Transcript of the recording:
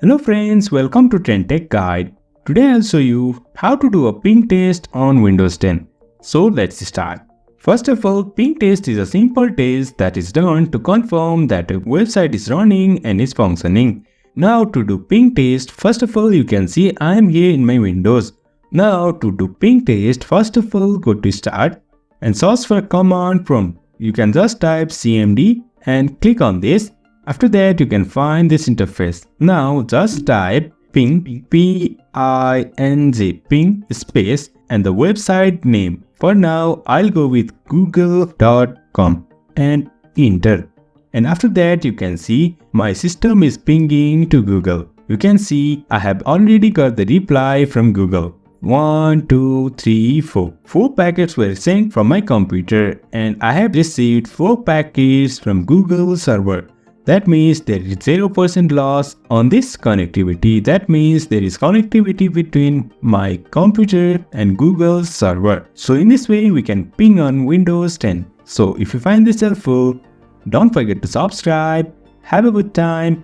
Hello friends, welcome to TrendTech Guide. Today I'll show you how to do a ping test on Windows 10. So let's start. First of all, ping test is a simple test that is done to confirm that a website is running and is functioning. Now to do ping test, first of all you can see I am here in my Windows. Now to do ping test, first of all go to start and search for a command prompt. You can just type cmd and click on this. After that, you can find this interface. Now, just type ping, P-I-N-G, ping space and the website name. For now, I'll go with google.com and enter. And after that, you can see my system is pinging to Google. You can see I have already got the reply from Google. 1, 2, 3, 4. 4 packets were sent from my computer and I have received 4 packets from Google server. That means there is 0% loss on this connectivity. That means there is connectivity between my computer and Google server. So in this way we can ping on Windows 10. So if you find this helpful, don't forget to subscribe. Have a good time.